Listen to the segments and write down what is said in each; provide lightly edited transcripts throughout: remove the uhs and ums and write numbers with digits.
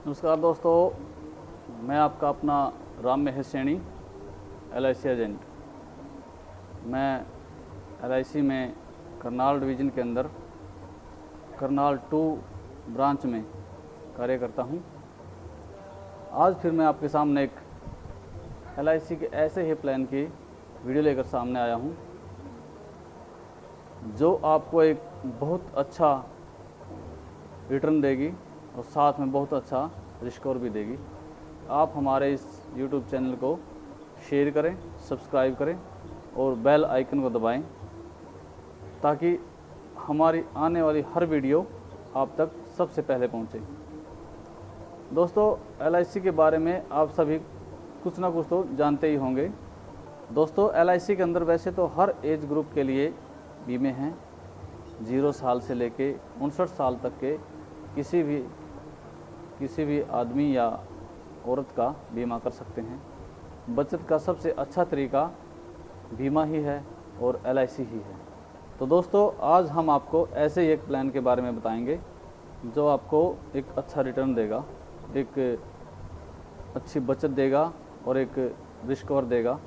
नमस्कार दोस्तों, मैं आपका अपना राम महेश सैनी LIC एजेंट। मैं LIC में करनाल डिवीज़न के अंदर करनाल 2 ब्रांच में कार्य करता हूं। आज फिर मैं आपके सामने एक LIC के ऐसे ही प्लान की वीडियो लेकर सामने आया हूं, जो आपको एक बहुत अच्छा रिटर्न देगी और साथ में बहुत अच्छा रिस्क भी देगी। आप हमारे इस YouTube चैनल को शेयर करें, सब्सक्राइब करें और बेल आइकन को दबाएं, ताकि हमारी आने वाली हर वीडियो आप तक सबसे पहले पहुंचे। दोस्तों, LIC के बारे में आप सभी कुछ ना कुछ तो जानते ही होंगे। दोस्तों, LIC के अंदर वैसे तो हर एज ग्रुप के लिए बीमे हैं। 0 साल से लेके 59 साल तक के किसी भी आदमी या औरत का बीमा कर सकते हैं। बचत का सबसे अच्छा तरीका बीमा ही है और LIC ही है। तो दोस्तों, आज हम आपको ऐसे ही एक प्लान के बारे में बताएंगे जो आपको एक अच्छा रिटर्न देगा, एक अच्छी बचत देगा और एक रिस्क कवर देगा।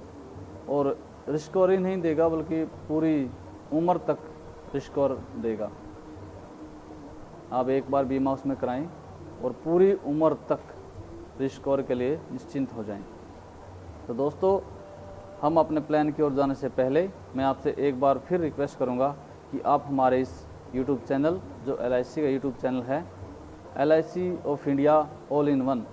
और रिस्क कवर ही नहीं देगा बल्कि पूरी उम्र तक रिस्क कवर देगा। आप एक बार बीमा उसमें कराएं और पूरी उम्र तक रिस्क कवर के लिए निश्चिंत हो जाएं। तो दोस्तों, हम अपने प्लान की ओर जाने से पहले मैं आपसे एक बार फिर रिक्वेस्ट करूंगा कि आप हमारे इस YouTube चैनल, जो LIC का YouTube चैनल है, LIC of India all in one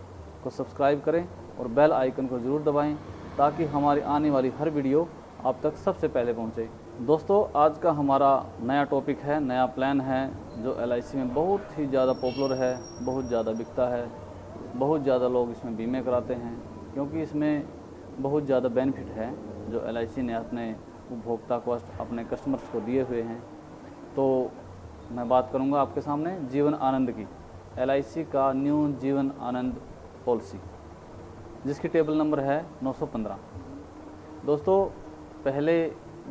को सब्सक्राइब करें और बेल आइकन को ज़रूर दबाएं, ताकि हमारी आने वाली हर वीडियो आप तक सबसे पहले पहुंचे। दोस्तों, आज का हमारा नया टॉपिक है, नया प्लान है, जो LIC में बहुत ही ज़्यादा पॉपुलर है, बहुत ज़्यादा बिकता है, बहुत ज़्यादा लोग इसमें बीमे कराते हैं, क्योंकि इसमें बहुत ज़्यादा बेनिफिट है जो LIC ने अपने उपभोक्ता को, अपने कस्टमर्स को दिए हुए हैं। तो मैं बात करूंगा आपके सामने जीवन आनंद की, LIC का न्यू जीवन आनंद पॉलिसी, जिसकी टेबल नंबर है 915। दोस्तों, पहले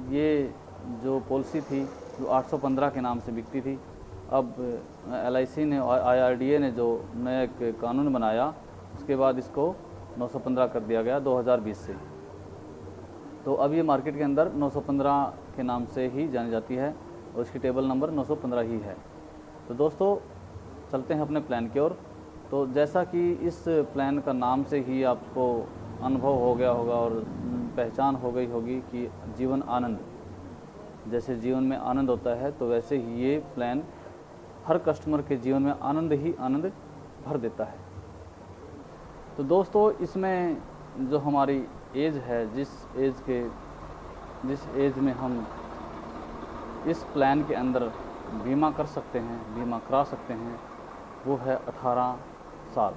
ये जो पॉलिसी थी जो 815 के नाम से बिकती थी, अब LIC ने और IRDA ने जो नया एक कानून बनाया, उसके बाद इसको 915 कर दिया गया 2020 से। तो अब ये मार्केट के अंदर 915 के नाम से ही जानी जाती है और इसकी टेबल नंबर 915 ही है। तो दोस्तों, चलते हैं अपने प्लान की ओर। तो जैसा कि इस प्लान का नाम से ही आपको अनुभव हो गया होगा और पहचान हो गई होगी कि जीवन आनंद, जैसे जीवन में आनंद होता है, तो वैसे ही ये प्लान हर कस्टमर के जीवन में आनंद ही आनंद भर देता है। तो दोस्तों, इसमें जो हमारी एज है, जिस एज में हम इस प्लान के अंदर बीमा कर सकते हैं, बीमा करा सकते हैं, वो है 18 साल।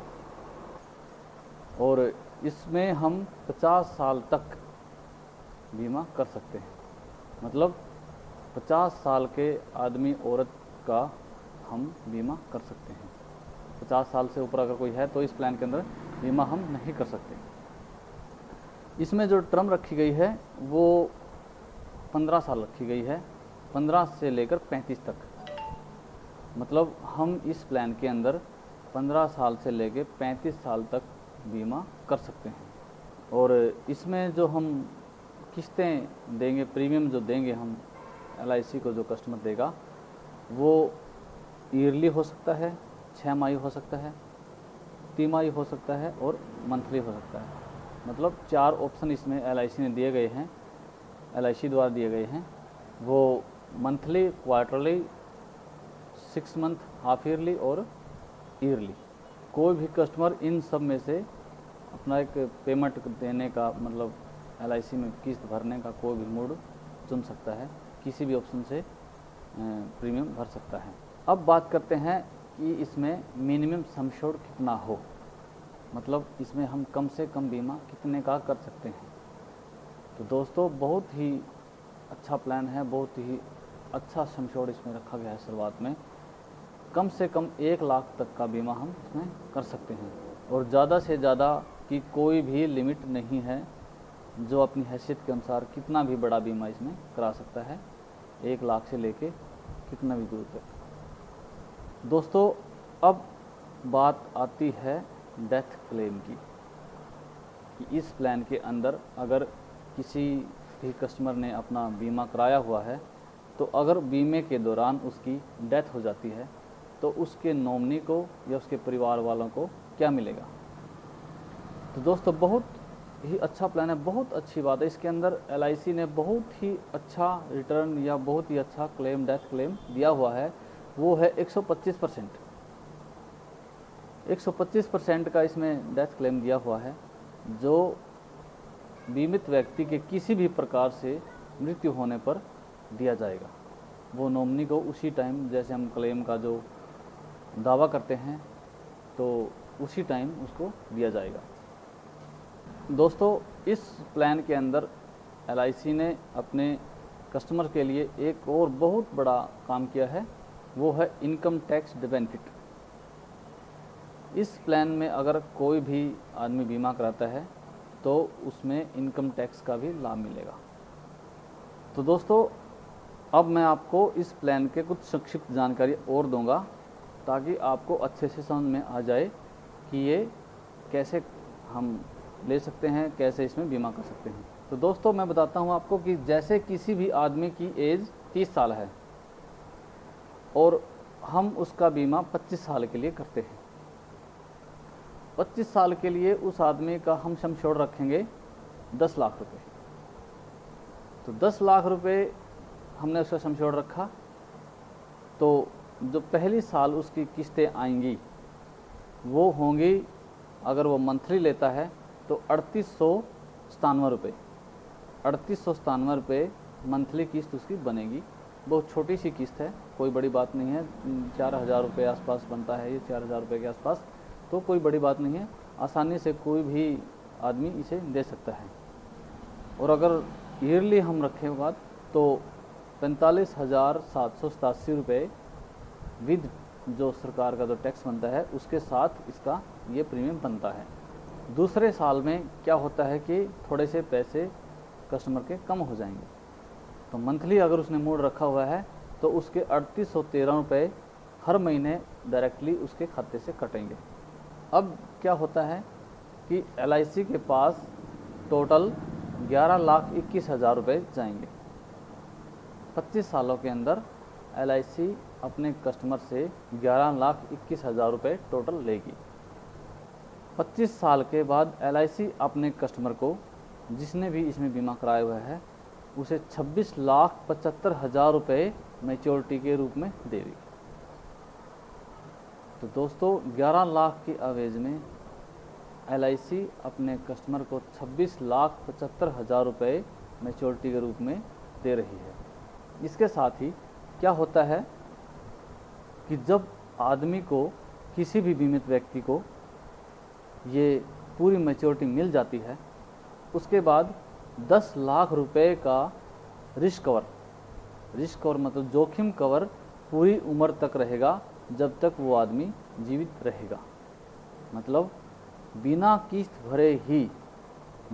और इसमें हम 50 साल तक बीमा कर सकते हैं। मतलब 50 साल के आदमी औरत का हम बीमा कर सकते हैं। 50 साल से ऊपर अगर कोई है तो इस प्लान के अंदर बीमा हम नहीं कर सकते। इसमें जो टर्म रखी गई है वो 15 साल रखी गई है, 15 से लेकर 35 तक। मतलब हम इस प्लान के अंदर 15 साल से लेकर 35 साल तक बीमा कर सकते हैं। और इसमें जो हम किस्तें देंगे, प्रीमियम जो देंगे हम, LIC को जो कस्टमर देगा, वो ईयरली हो सकता है, 6 माही हो सकता है, तिमाही हो सकता है और मंथली हो सकता है। मतलब 4 ऑप्शन इसमें LIC ने दिए गए हैं, LIC द्वारा दिए गए हैं। वो monthly, quarterly, 6 month, half yearly और ईयरली। कोई भी कस्टमर इन सब में से अपना एक पेमेंट देने का, मतलब LIC में किस्त भरने का कोई भी मोड चुन सकता है, किसी भी ऑप्शन से प्रीमियम भर सकता है। अब बात करते हैं कि इसमें मिनिमम सम एश्योर्ड कितना हो, मतलब इसमें हम कम से कम बीमा कितने का कर सकते हैं। तो दोस्तों, बहुत ही अच्छा प्लान है, बहुत ही अच्छा सम एश्योर्ड इसमें रखा गया है। शुरुआत में कम से कम 1 लाख तक का बीमा हम इसमें कर सकते हैं, और ज़्यादा से ज़्यादा की कोई भी लिमिट नहीं है। जो अपनी हैसियत के अनुसार कितना भी बड़ा बीमा इसमें करा सकता है, 1 लाख से लेके कितना भी दूर तक। दोस्तों, अब बात आती है डेथ क्लेम की, कि इस प्लान के अंदर अगर किसी भी कस्टमर ने अपना बीमा कराया हुआ है, तो अगर बीमे के दौरान उसकी डेथ हो जाती है तो उसके नॉमिनी को या उसके परिवार वालों को क्या मिलेगा। तो दोस्तों बहुत ही अच्छा प्लान है, बहुत अच्छी बात है। इसके अंदर LIC ने बहुत ही अच्छा रिटर्न या बहुत ही अच्छा क्लेम, डेथ क्लेम दिया हुआ है। वो है 125%। 125% का इसमें डेथ क्लेम दिया हुआ है, जो बीमित व्यक्ति के किसी भी प्रकार से मृत्यु होने पर दिया जाएगा। वो नॉमिनी को उसी टाइम, जैसे हम क्लेम का जो दावा करते हैं, तो उसी टाइम उसको दिया जाएगा। दोस्तों इस प्लान के अंदर LIC ने अपने कस्टमर के लिए एक और बहुत बड़ा काम किया है, वो है इनकम टैक्स बेनिफिट। इस प्लान में अगर कोई भी आदमी बीमा कराता है तो उसमें इनकम टैक्स का भी लाभ मिलेगा। तो दोस्तों अब मैं आपको इस प्लान के कुछ संक्षिप्त जानकारी और दूंगा, ताकि आपको अच्छे से समझ में आ जाए कि ये कैसे हम ले सकते हैं, कैसे इसमें बीमा कर सकते हैं। तो दोस्तों मैं बताता हूँ आपको कि जैसे किसी भी आदमी की एज 30 साल है और हम उसका बीमा 25 साल के लिए करते हैं। 25 साल के लिए उस आदमी का हम सम एश्योर्ड रखेंगे 10 लाख रुपए। तो 10 लाख रुपए हमने उसका सम एश्योर्ड रखा, तो जो पहली साल उसकी किस्तें आएंगी वो होंगी, अगर वो मंथली लेता है तो 3897 रुपये। 3897 रुपये मंथली किस्त उसकी बनेगी। बहुत छोटी सी किस्त है, कोई बड़ी बात नहीं है। 4000 रुपये आसपास बनता है ये, 4000 रुपये के आसपास, तो कोई बड़ी बात नहीं है। आसानी से कोई भी आदमी इसे दे सकता है। और अगर ईयरली हम रखें बात, तो 45,787 रुपये विद जो सरकार का जो टैक्स बनता है उसके साथ इसका ये प्रीमियम बनता है। दूसरे साल में क्या होता है कि थोड़े से पैसे कस्टमर के कम हो जाएंगे। तो मंथली अगर उसने मूड रखा हुआ है तो उसके 3813 रुपये हर महीने डायरेक्टली उसके खाते से कटेंगे। अब क्या होता है कि LIC के पास टोटल 11,21,000 रुपये जाएंगे। 25 सालों के अंदर LIC अपने कस्टमर से 11,21,000 रुपये टोटल लेगी। 25 साल के बाद LIC अपने कस्टमर को, जिसने भी इसमें बीमा कराया हुआ है, उसे 26,75,000 रुपये मैच्योरिटी के रूप में देगी। तो दोस्तों 11 लाख की अवेज में LIC अपने कस्टमर को 26,75,000 रुपये मैच्योरिटी के रूप में दे रही है। इसके साथ ही क्या होता है कि जब आदमी को, किसी भी बीमित व्यक्ति को ये पूरी मैच्योरिटी मिल जाती है, उसके बाद 10 लाख रुपए का रिस्क कवर मतलब जोखिम कवर पूरी उम्र तक रहेगा, जब तक वो आदमी जीवित रहेगा। मतलब बिना किस्त भरे ही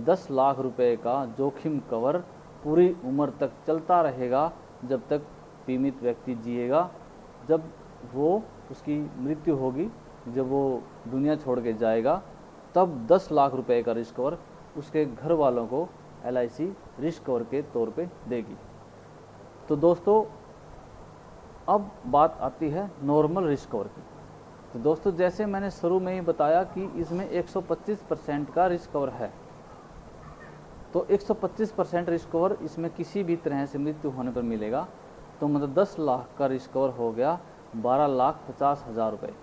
10 लाख रुपए का जोखिम कवर पूरी उम्र तक चलता रहेगा, जब तक बीमित व्यक्ति जिएगा। जब वो उसकी मृत्यु होगी, जब वो दुनिया छोड़ के जाएगा, तब 10 लाख रुपए का रिस्क कवर उसके घर वालों को LIC रिस्क कवर के तौर पे देगी। तो दोस्तों अब बात आती है नॉर्मल रिस्क कवर की। तो दोस्तों जैसे मैंने शुरू में ही बताया कि इसमें 125% का रिस्क कवर है, तो 125% रिस्क कवर इसमें किसी भी तरह से मृत्यु होने पर मिलेगा। तो मतलब 10 लाख का रिस्क कवर हो गया 12,50,000 रुपये।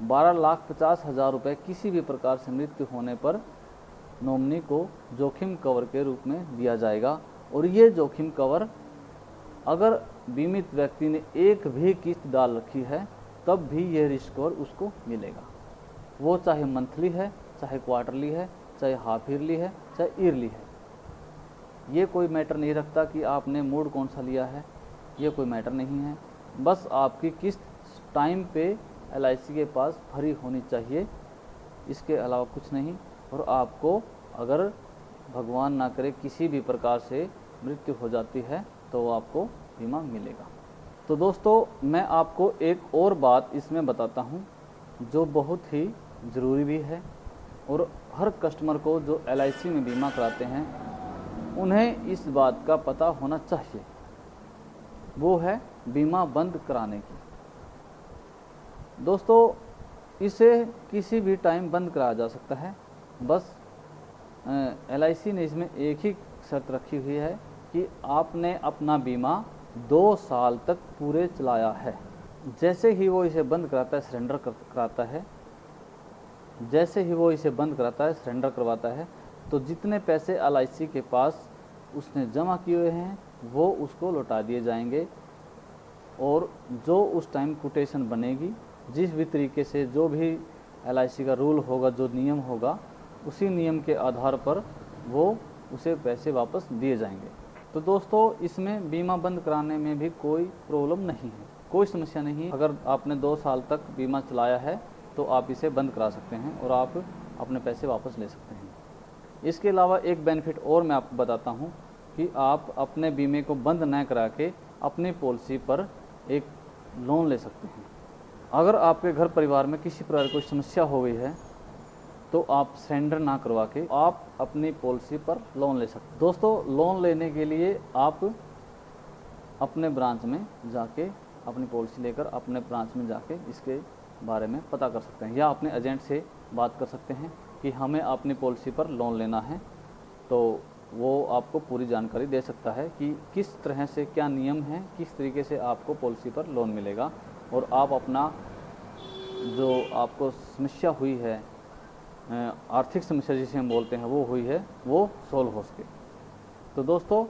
12,50,000 रुपये किसी भी प्रकार से मृत्यु होने पर नॉमिनी को जोखिम कवर के रूप में दिया जाएगा। और ये जोखिम कवर अगर बीमित व्यक्ति ने एक भी किस्त डाल रखी है, तब भी ये रिस्क कवर उसको मिलेगा। वो चाहे मंथली है, चाहे क्वार्टरली है, चाहे हाफ ईयरली है, चाहे ईयरली है। ये कोई मैटर नहीं रखता कि आपने मोड कौन सा लिया है, ये कोई मैटर नहीं है। बस आपकी किस्त टाइम पे LIC के पास भरी होनी चाहिए, इसके अलावा कुछ नहीं। और आपको अगर भगवान ना करे किसी भी प्रकार से मृत्यु हो जाती है, तो आपको बीमा मिलेगा। तो दोस्तों मैं आपको एक और बात इसमें बताता हूँ जो बहुत ही ज़रूरी भी है और हर कस्टमर को जो LIC में बीमा कराते हैं उन्हें इस बात का पता होना चाहिए, वो है बीमा बंद कराने की। दोस्तों, इसे किसी भी टाइम बंद कराया जा सकता है, बस LIC ने इसमें एक ही शर्त रखी हुई है कि आपने अपना बीमा 2 साल तक पूरे चलाया है। जैसे ही वो इसे बंद कराता है, सरेंडर कराता है, जैसे ही वो इसे बंद कराता है, सरेंडर करवाता है, तो जितने पैसे LIC के पास उसने जमा किए हुए हैं वो उसको लौटा दिए जाएंगे और जो उस टाइम कोटेशन बनेगी, जिस भी तरीके से जो भी LIC का रूल होगा, जो नियम होगा, उसी नियम के आधार पर वो उसे पैसे वापस दिए जाएंगे। तो दोस्तों, इसमें बीमा बंद कराने में भी कोई प्रॉब्लम नहीं है, कोई समस्या नहीं है। अगर आपने 2 साल तक बीमा चलाया है तो आप इसे बंद करा सकते हैं और आप अपने पैसे वापस ले सकते हैं। इसके अलावा एक बेनिफिट और मैं आपको बताता हूं कि आप अपने बीमे को बंद न करा के अपनी पॉलिसी पर एक लोन ले सकते हैं। अगर आपके घर परिवार में किसी प्रकार कोई समस्या हो गई है तो आप सरेंडर ना करवा के आप अपनी पॉलिसी पर लोन ले सकते हैं। दोस्तों, लोन लेने के लिए आप अपने ब्रांच में जाके अपनी पॉलिसी लेकर अपने ब्रांच में जाके इसके बारे में पता कर सकते हैं, या अपने एजेंट से बात कर सकते हैं कि हमें अपनी पॉलिसी पर लोन लेना है, तो वो आपको पूरी जानकारी दे सकता है कि किस तरह से क्या नियम है, किस तरीके से आपको पॉलिसी पर लोन मिलेगा और आप अपना जो आपको समस्या हुई है, आर्थिक समस्या जिसे हम बोलते हैं, वो हुई है, वो सॉल्व हो सके। तो दोस्तों,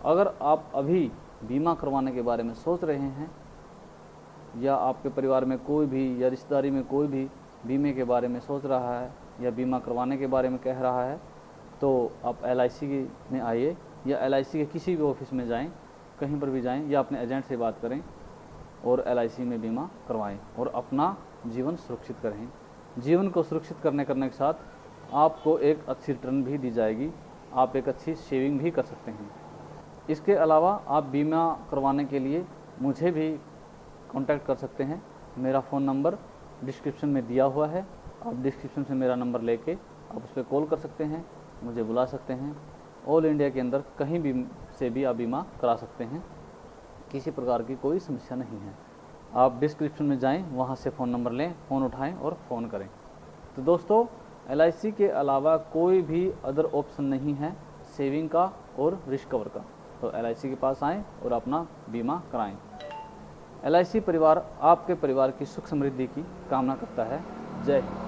अगर आप अभी बीमा करवाने के बारे में सोच रहे हैं या आपके परिवार में कोई भी या रिश्तेदारी में कोई भी बीमे के बारे में सोच रहा है या बीमा करवाने के बारे में कह रहा है, तो आप LIC में आइए या LIC के किसी भी ऑफिस में जाएं, कहीं पर भी जाएं या अपने एजेंट से बात करें और LIC में बीमा करवाएं और अपना जीवन सुरक्षित करें। जीवन को सुरक्षित करने के साथ आपको एक अच्छी रिटर्न भी दी जाएगी, आप एक अच्छी सेविंग भी कर सकते हैं। इसके अलावा आप बीमा करवाने के लिए मुझे भी कांटेक्ट कर सकते हैं। मेरा फ़ोन नंबर डिस्क्रिप्शन में दिया हुआ है, आप डिस्क्रिप्शन से मेरा नंबर लेके आप उस पर कॉल कर सकते हैं, मुझे बुला सकते हैं। ऑल इंडिया के अंदर कहीं भी से भी आप बीमा करा सकते हैं, किसी प्रकार की कोई समस्या नहीं है। आप डिस्क्रिप्शन में जाएं, वहां से फ़ोन नंबर लें, फ़ोन उठाएं और फ़ोन करें। तो दोस्तों, LIC के अलावा कोई भी अदर ऑप्शन नहीं है सेविंग का और रिस्क कवर का, तो LIC के पास आएँ और अपना बीमा कराएं। LIC परिवार आपके परिवार की सुख समृद्धि की कामना करता है। जय हिंद।